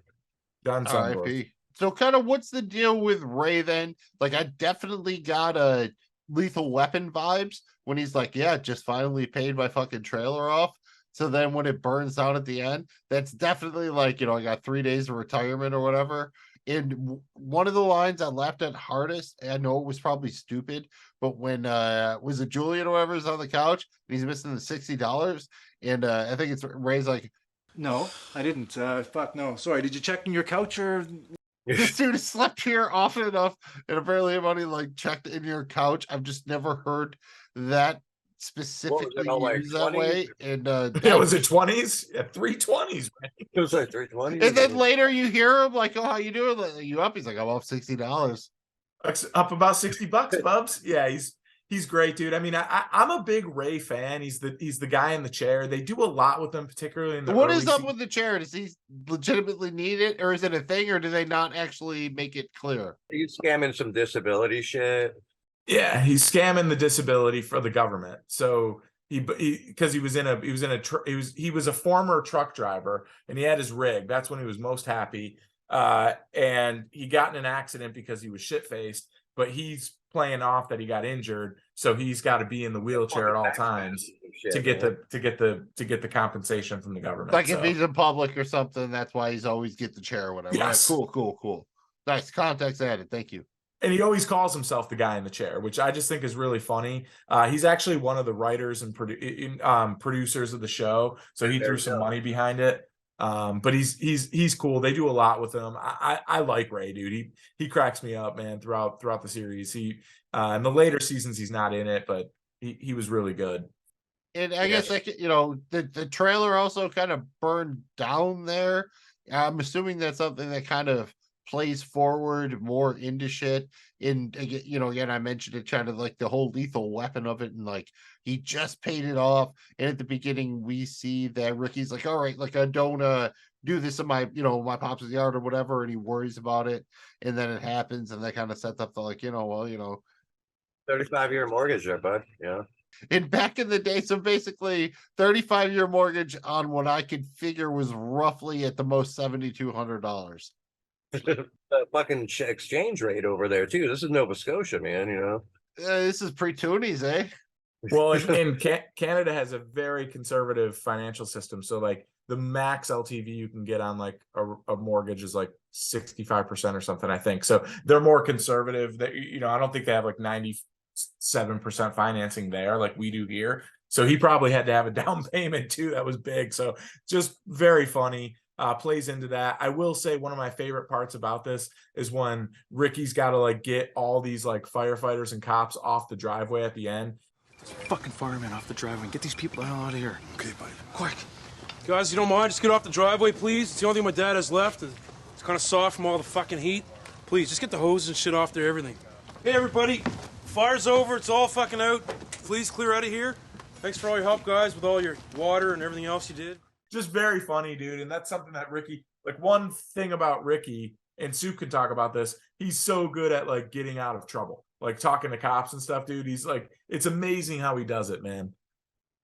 John Dunsworth. R.I.P. So kind of what's the deal with Ray then? Like I definitely got a Lethal Weapon vibes when he's like, yeah, just finally paid my fucking trailer off. So then when it burns out at the end, that's definitely like, you know, I got 3 days of retirement or whatever. And one of the lines I laughed at hardest, I know it was probably stupid, but when was it Julian or whoever is on the couch and he's missing the $60, and I think it's Ray's like, No, I didn't. Fuck no. Sorry, did you check in your couch or? this dude has slept here often enough, and apparently everybody like checked in your couch. I've just never heard that specifically like used that 20? way. And Yeah, was it 20s? Yeah, 320s, right? It was like 320. and then later you hear him like, "Oh, how you doing? Like, you up?" He's like, "I'm up $60." Up about $60, Bubs. Yeah, he's great, dude. I mean, I'm a big Ray fan. He's the guy in the chair. They do a lot with him, particularly in the What early is up with the chair? Does he legitimately need it, or is it a thing, or do they not actually make it clear? He's scamming some disability shit. Yeah, he's scamming the disability for the government. So because he was a former truck driver, and he had his rig. That's when he was most happy. And he got in an accident because he was shit-faced, but he's playing off that he got injured, so he's got to be in the wheelchair at all times to get the compensation from the government. Like if he's in public or something, that's why he's always get the chair or whatever. Yes. Right, cool. Nice context added. Thank you. And he always calls himself the guy in the chair, which I just think is really funny. He's actually one of the writers and producers of the show, so he threw some money behind it. But he's cool. They do a lot with him. I like Ray, dude. He cracks me up, man, throughout the series. In the later seasons he's not in it, but he was really good. And I guess like the trailer also kind of burned down there. I'm assuming that's something that kind of plays forward more into shit. And again, I mentioned it kind of like the whole lethal weapon of it, and like he just paid it off. And at the beginning, we see that Ricky's like, all right, like I don't do this in my my pop's yard or whatever, and he worries about it, and then it happens, and that kind of sets up the 35-year mortgage there, bud. Yeah. And back in the day, so basically 35-year mortgage on what I could figure was roughly at the most $7,200. The fucking exchange rate over there too. This is Nova Scotia, man. This is pre-toonies, eh? Well, and Canada has a very conservative financial system. So like the max LTV you can get on like a mortgage is like 65% or something, I think. So they're more conservative. That I don't think they have like 97% financing there like we do here. So he probably had to have a down payment too. That was big. So just very funny. Plays into that. I will say one of my favorite parts about this is when Ricky's got to like get all these like firefighters and cops off the driveway at the end. Fucking firemen off the driveway and get these people the hell out of here. Okay, buddy. Quick. Guys, you don't mind? Just get off the driveway, please. It's the only thing my dad has left. It's kind of soft from all the fucking heat. Please, just get the hoses and shit off there, everything. Hey, everybody. Fire's over. It's all fucking out. Please clear out of here. Thanks for all your help, guys, with all your water and everything else you did. Just very funny, dude. And that's something that Ricky, like one thing about Ricky, and Sue can talk about this, he's so good at like getting out of trouble, like talking to cops and stuff, dude. He's like, it's amazing how he does it, man.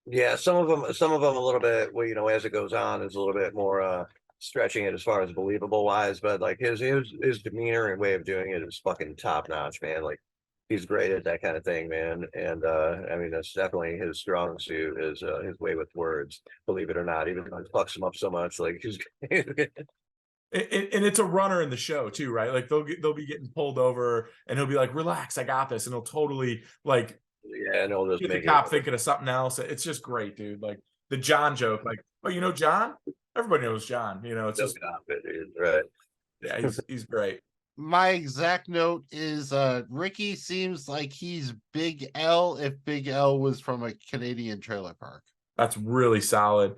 Yeah, some of them a little bit, well, as it goes on, is a little bit more stretching it as far as believable wise, but like his demeanor and way of doing it is fucking top notch, man. Like he's great at that kind of thing, man. And I mean, that's definitely his strong suit is his way with words, believe it or not, even though it fucks him up so much. Like he's and it's a runner in the show too, right? Like they'll be getting pulled over and he'll be like, relax, I got this. And he'll totally like get the cop thinking of something else. It's just great, dude. Like the John joke, like, oh, you know John? Everybody knows John, it's just right. Yeah, he's great. My exact note is Ricky seems like he's Big L if Big L was from a Canadian trailer park. That's really solid.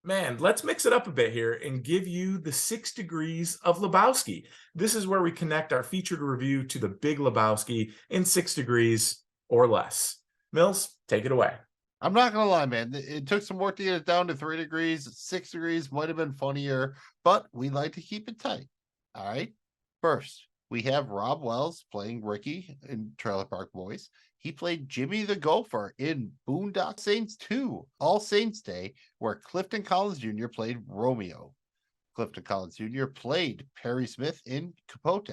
Man, let's mix it up a bit here and give you the 6 degrees of Lebowski. This is where we connect our featured review to the Big Lebowski in 6 degrees or less. Mills, take it away. I'm not going to lie, man. It took some work to get it down to 3 degrees. 6 degrees might have been funnier, but we like to keep it tight. All right. First, we have Rob Wells playing Ricky in Trailer Park Boys. He played Jimmy the Gopher in Boondock Saints 2, All Saints Day, where Clifton Collins Jr. played Romeo. Clifton Collins Jr. played Perry Smith in Capote.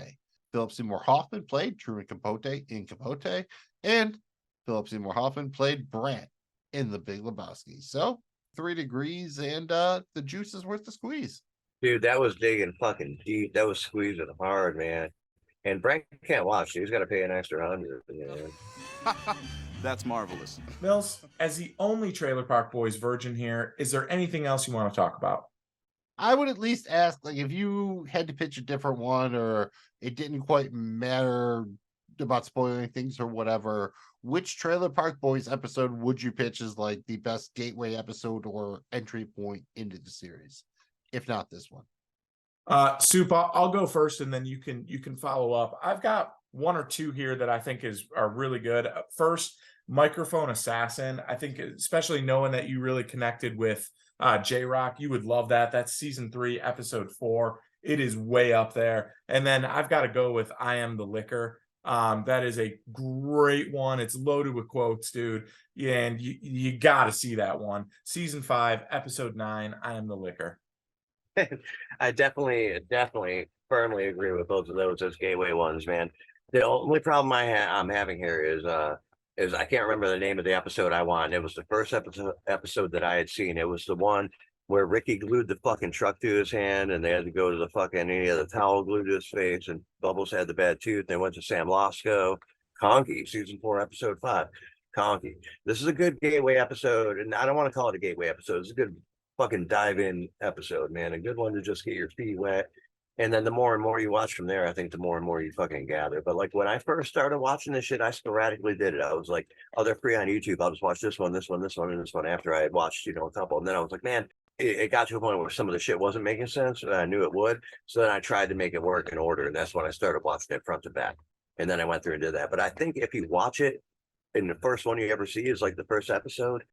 Philip Seymour Hoffman played Truman Capote in Capote. And Philip Seymour Hoffman played Brant in The Big Lebowski. So 3 degrees and the juice is worth the squeeze. Dude, that was digging fucking deep. That was squeezing hard, man. And Brent can't watch. He's got to pay an extra $100. That's marvelous. Mills, as the only Trailer Park Boys virgin here, is there anything else you want to talk about? I would at least ask, like, if you had to pitch a different one or it didn't quite matter about spoiling things or whatever, which Trailer Park Boys episode would you pitch as like the best gateway episode or entry point into the series, if not this one? Soup, I'll go first and then you can follow up. I've got 1 or 2 here that I think are really good. First, Microphone Assassin. I think especially knowing that you really connected with J-Rock, you would love that. That's season 3, episode 4. It is way up there. And then I've got to go with I Am the Liquor. That is a great one. It's loaded with quotes, dude. Yeah, and you got to see that one. Season 5, episode 9, I Am the Liquor. I definitely firmly agree with both of those as gateway ones, man. The only problem I'm having here is I can't remember the name of the episode I want. It was the first episode that I had seen. It was the one where Ricky glued the fucking truck to his hand and they had to go to the fucking, he had the towel glued to his face and Bubbles had the bad tooth. They went to Sam Losco. Conky, season 4, episode 5. Conky. This is a good gateway episode, and I don't want to call it a gateway episode. It's a good fucking dive in episode, man. A good one to just get your feet wet And then the more and more you watch from there, I think the more and more you fucking gather. But like when I first started watching this shit, I sporadically did it. I was like, oh, they're free on YouTube. I'll just watch this one, this one, this one, and this one after I had watched, a couple. And then I was like, man, it got to a point where some of the shit wasn't making sense. And I knew it would. So then I tried to make it work in order. And that's when I started watching it front to back. And then I went through and did that. But I think if you watch it, and the first one you ever see is like the first episode,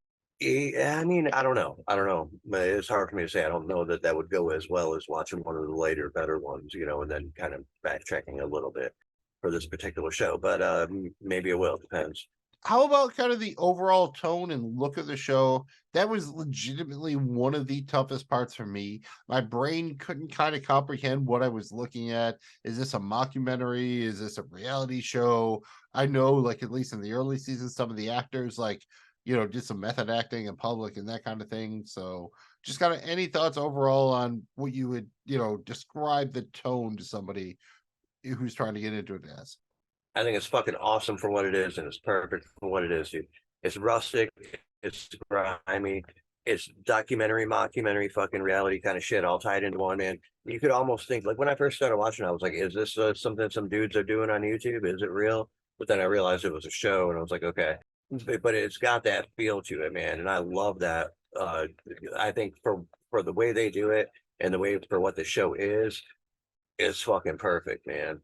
I mean, I don't know. It's hard for me to say. I don't know that would go as well as watching one of the later, better ones, and then kind of backtracking a little bit for this particular show. But maybe it will. Depends. How about kind of the overall tone and look of the show? That was legitimately one of the toughest parts for me. My brain couldn't kind of comprehend what I was looking at. Is this a mockumentary? Is this a reality show? I know, like, at least in the early seasons, some of the actors, like, did some method acting in public and that kind of thing. So just kind of any thoughts overall on what you would, describe the tone to somebody who's trying to get into it as? I think it's fucking awesome for what it is, and it's perfect for what it is, dude. It's rustic, it's grimy, it's documentary, mockumentary, fucking reality kind of shit all tied into one, man. You could almost think, like, when I first started watching, I was like, is this something some dudes are doing on YouTube? Is it real? But then I realized it was a show, and I was like, okay. But it's got that feel to it, man, and I love that. I think for the way they do it and the way for what the show is fucking perfect, man.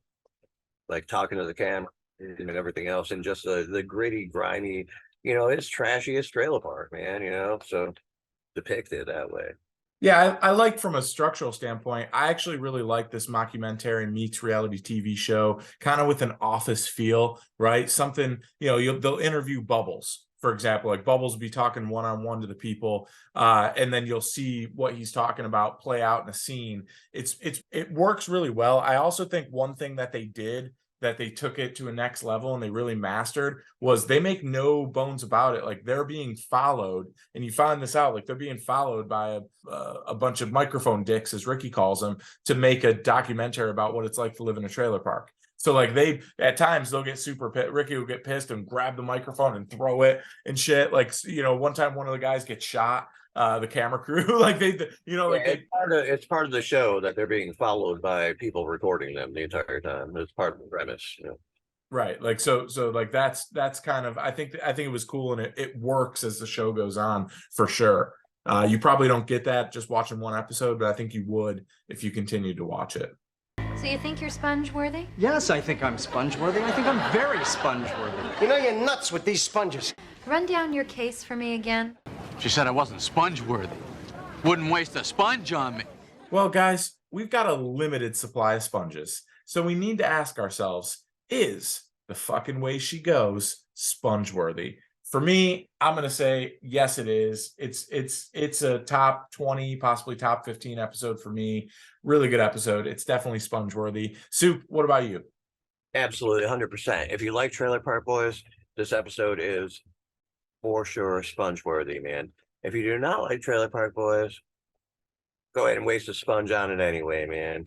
Like talking to the camera and everything else, and just the gritty, grimy, it's trashy as trailer park, man. So depicted that way. Yeah, I like, from a structural standpoint, I actually really like this mockumentary meets reality TV show, kind of with an office feel, right? Something, they'll interview Bubbles, for example. Like, Bubbles will be talking one-on-one to the people, and then you'll see what he's talking about play out in a scene. It works really well. I also think one thing that they did, that they took it to a next level and they really mastered, was they make no bones about it. Like, they're being followed, and you find this out, like, they're being followed by a bunch of microphone dicks, as Ricky calls them, to make a documentary about what it's like to live in a trailer park. So, like, at times they'll get super pissed. Ricky will get pissed and grab the microphone and throw it and shit. Like, one time one of the guys gets shot, the camera crew, like it's part of the show that they're being followed by people recording them the entire time. It's part of the premise, Right. Like, so like that's kind of, I think it was cool, and it works as the show goes on, for sure. You probably don't get that just watching one episode, but I think you would if you continued to watch it. So you think you're sponge-worthy? Yes, I think I'm sponge-worthy. I think I'm very sponge-worthy. You're nuts with these sponges. Run down your case for me again. She said I wasn't sponge-worthy. Wouldn't waste a sponge on me. Well, guys, we've got a limited supply of sponges, so we need to ask ourselves, is The Fucking Way She Goes sponge-worthy? For me, I'm gonna say yes, it is. It's a top 20, possibly top 15 episode for me. Really good episode. It's definitely sponge-worthy. Soup, what about you? Absolutely, 100%. If you like Trailer Park Boys, this episode is for sure sponge-worthy, man. If you do not like Trailer Park Boys, go ahead and waste a sponge on it anyway, man.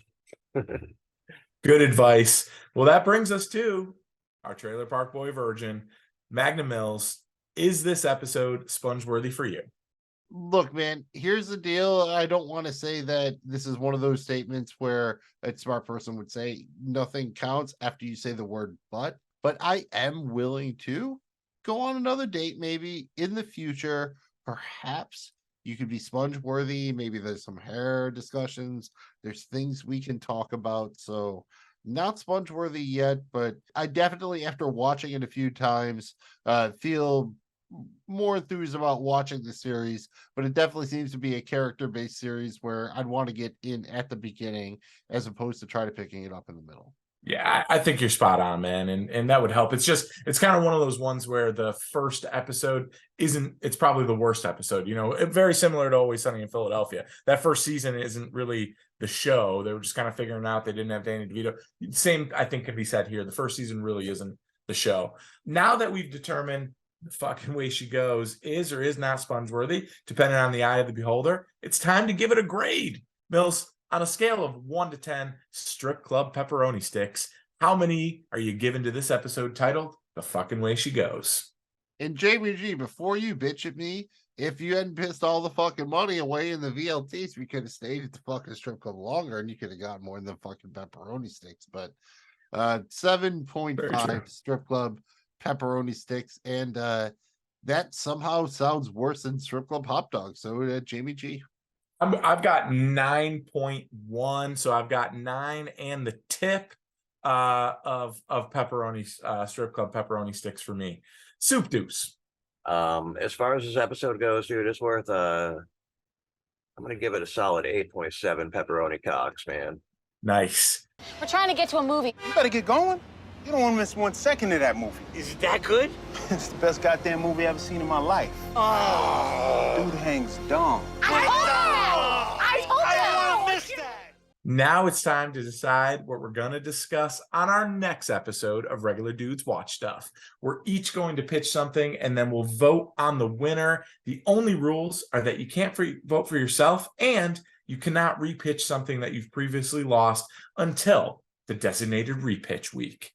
Good advice. Well, that brings us to our Trailer Park Boy virgin, Magnum Mills. Is this episode sponge-worthy for you? Look, man, here's the deal. I don't want to say that this is one of those statements where a smart person would say nothing counts after you say the word but I am willing to go on another date maybe in the future. Perhaps you could be sponge-worthy. Maybe there's some hair discussions. There's things we can talk about. So not sponge-worthy yet, but I definitely, after watching it a few times, feel more enthused about watching the series. But it definitely seems to be a character-based series where I'd want to get in at the beginning as opposed to try to picking it up in the middle. Yeah, I think you're spot on, man. And that would help. It's kind of one of those ones where the first episode it's probably the worst episode, very similar to Always Sunny in Philadelphia. That first season isn't really the show. They were just kind of figuring out they didn't have Danny DeVito. Same, I think, can be said here. The first season really isn't the show. Now that we've determined The Fucking Way She Goes is or is not sponge-worthy, depending on the eye of the beholder, it's time to give it a grade. Mills, on a scale of 1 to 10 strip club pepperoni sticks, how many are you giving to this episode titled The Fucking Way She Goes? And JBG, before you bitch at me, if you hadn't pissed all the fucking money away in the VLTs, we could have stayed at the fucking strip club longer and you could have got more than fucking pepperoni sticks. But 7.5 strip club pepperoni sticks, and that somehow sounds worse than strip club hot dogs. So Jamie G. I've got 9.1, so I've got 9 and the tip of pepperoni strip club pepperoni sticks for me. Soup Deuce. As far as this episode goes, dude, it's worth I'm gonna give it a solid 8.7 pepperoni cocks, man. Nice. We're trying to get to a movie. You better get going. You don't want to miss 1 second of that movie. Is it that good? It's the best goddamn movie I've ever seen in my life. Oh. Dude hangs dumb. I told you! I don't want to miss that. Now it's time to decide what we're going to discuss on our next episode of Regular Dudes Watch Stuff. We're each going to pitch something and then we'll vote on the winner. The only rules are that you can't vote for yourself and you cannot repitch something that you've previously lost until the designated repitch week.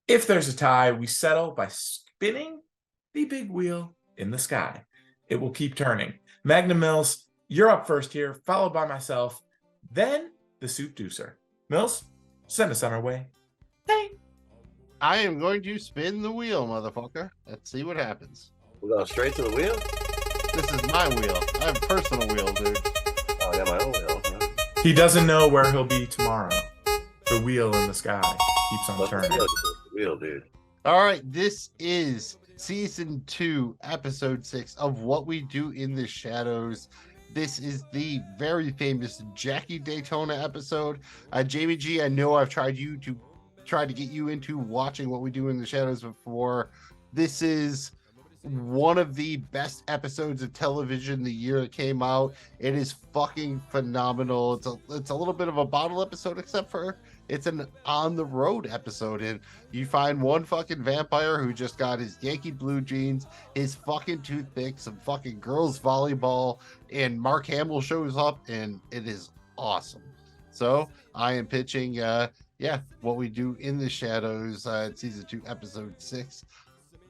If there's a tie, we settle by spinning the big wheel in the sky. It will keep turning. Magna Mills, you're up first here, followed by myself, then the Soup Deucer. Mills, send us on our way. Hey. I am going to spin the wheel, motherfucker. Let's see what happens. We're going straight to the wheel? This is my wheel. I have a personal wheel, dude. Oh, I got my own wheel. Huh? He doesn't know where he'll be tomorrow. The wheel in the sky keeps on turning. The wheel, dude. All right, this is season 2, episode 6 of What We Do in the Shadows. This is the very famous Jackie Daytona episode. Jamie G, I know I've tried to get you into watching What We Do in the Shadows before. This is one of the best episodes of television the year it came out. It is fucking phenomenal. It's a little bit of a bottle episode, except for it's an on the road episode, and you find one fucking vampire who just got his Yankee blue jeans, his fucking toothpick, some fucking girls volleyball, and Mark Hamill shows up, and it is awesome. So I am pitching What We Do in the Shadows, season 2, episode 6,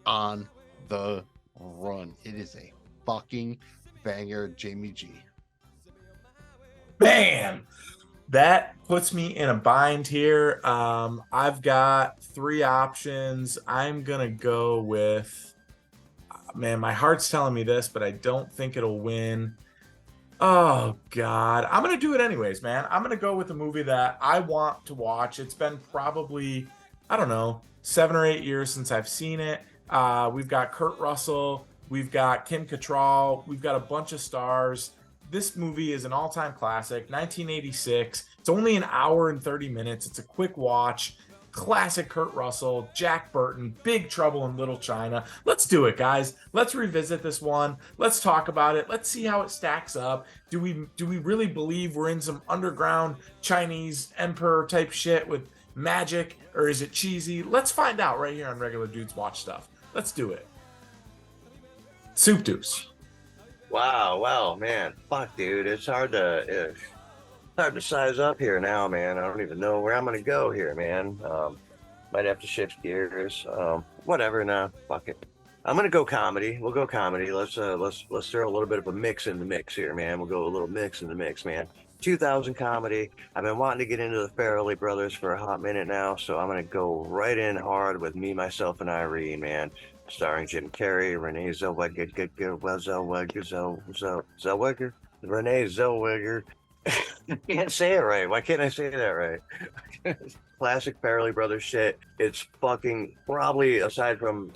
on the run. It is a fucking banger, Jamie G. Man, that puts me in a bind here. I've got 3 options. I'm gonna go with, man, my heart's telling me this, but I don't think it'll win. Oh God, I'm gonna do it anyways, man. I'm gonna go with a movie that I want to watch. It's been probably, I don't know, 7 or 8 years since I've seen it. We've got Kurt Russell, we've got Kim Cattrall, we've got a bunch of stars. This movie is an all-time classic, 1986. It's only an hour and 30 minutes. It's a quick watch. Classic Kurt Russell, Jack Burton, Big Trouble in Little China. Let's do it, guys. Let's revisit this one. Let's talk about it. Let's see how it stacks up. Do we really believe we're in some underground Chinese emperor type shit with magic, or is it cheesy? Let's find out right here on Regular Dudes Watch Stuff. Let's do it. Soup Deuce. Wow, well, man, fuck, dude, it's hard to size up here now, man. I don't even know where I'm gonna go here, man. Might have to shift gears. Whatever, nah, fuck it. I'm gonna go comedy. We'll go comedy. Let's throw a little bit of a mix in the mix here, man. We'll go a little mix in the mix, man. 2000 comedy. I've been wanting to get into the Farrelly brothers for a hot minute now, so I'm gonna go right in hard with Me, Myself, and Irene, man. Starring Jim Carrey, Renee Zellweger, Renee Zellweger. I can't say it right. Why can't I say that right? Classic Farrelly Brothers shit. It's fucking probably, aside from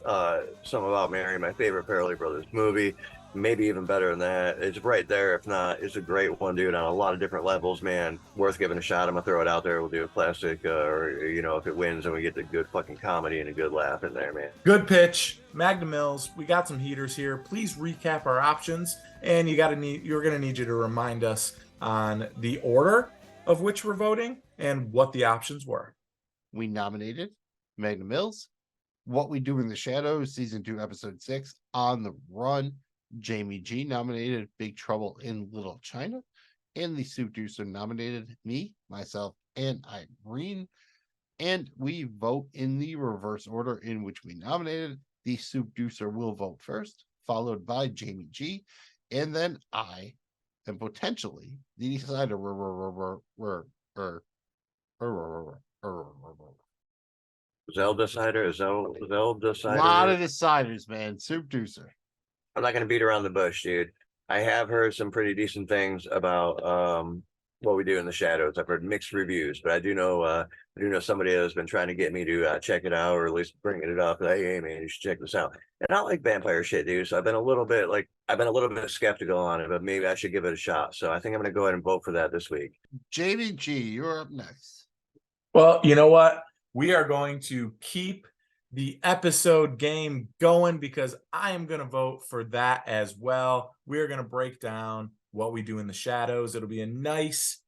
Some About Mary, my favorite Farrelly Brothers movie. Maybe even better than that. It's right there. If not, it's a great one, dude, on a lot of different levels, man. Worth giving a shot. I'm gonna throw it out there. We'll do a classic, or if it wins, then we get the good fucking comedy and a good laugh in there, man. Good pitch. Magna Mills, we got some heaters here. Please recap our options, and you're gonna need you to remind us on the order of which we're voting and what the options were. We nominated Magna Mills, What We Do in the Shadows, season 2, episode 6, On the Run. Jamie G nominated Big Trouble in Little China, and the Soup Deucer nominated Me, Myself, and Irene. And we vote in the reverse order in which we nominated. The Soup Deucer will vote first, followed by Jamie G, And then I am potentially the decider. Zelda cider, Zelda cider. A lot of deciders, man. Soup juicer. I'm not gonna beat around the bush, dude. I have heard some pretty decent things about what we do in the shadows. I've heard mixed reviews, but I do know somebody has been trying to get me to check it out, or at least bringing it up. Hey, man, you should check this out. And I like vampire shit, dude. So I've been a little bit skeptical on it, but maybe I should give it a shot. So I think I'm gonna go ahead and vote for that this week. JVG, you're up next. Well, you know what? We are going to keep the episode game going because I am going to vote for that as well. We're going to break down what we do in the shadows. It'll be a nice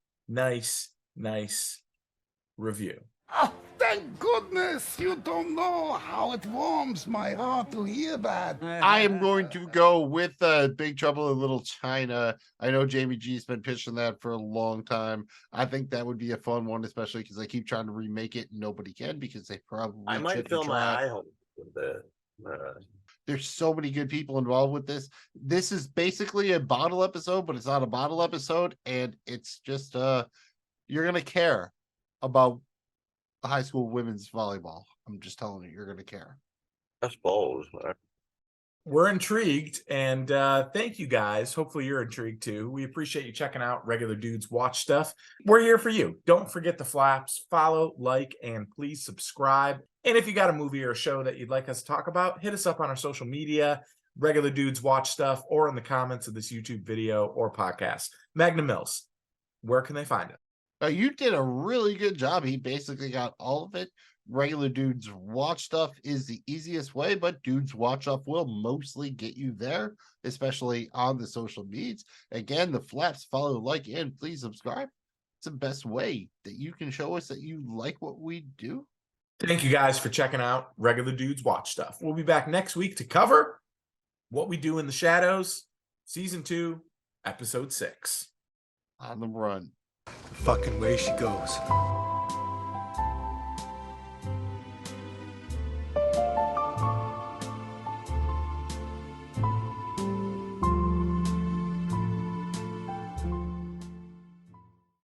review. Oh, thank goodness. You don't know how it warms my heart to hear that. I am going to go with Big Trouble in Little China. I know Jamie G's been pitching that for a long time. I think that would be a fun one, especially because they keep trying to remake it and nobody can because they probably I might fill my eye hole with the. There's so many good people involved with this. This is basically a bottle episode, but it's not a bottle episode, and it's just you're gonna care about high school women's volleyball. I'm just telling you, you're gonna care. That's bold. We're intrigued, and thank you guys. Hopefully you're intrigued too. We appreciate you checking out Regular Dudes Watch Stuff. We're here for you. Don't forget the flaps. Follow, like, and please subscribe. And if you got a movie or a show that you'd like us to talk about, hit us up on our social media, Regular Dudes Watch Stuff, or in the comments of this YouTube video or podcast. Magnum Mills, where can they find it? You did a really good job. He basically got all of it. Regular Dudes Watch Stuff is the easiest way, but Dudes Watch Stuff will mostly get you there, especially on the social medias. Again, the flaps, follow, like, and please subscribe. It's the best way that you can show us that you like what we do. Thank you guys for checking out Regular Dudes Watch Stuff. We'll be back next week to cover What We Do in the Shadows, Season 2, Episode 6. On the Run. The fucking way she goes.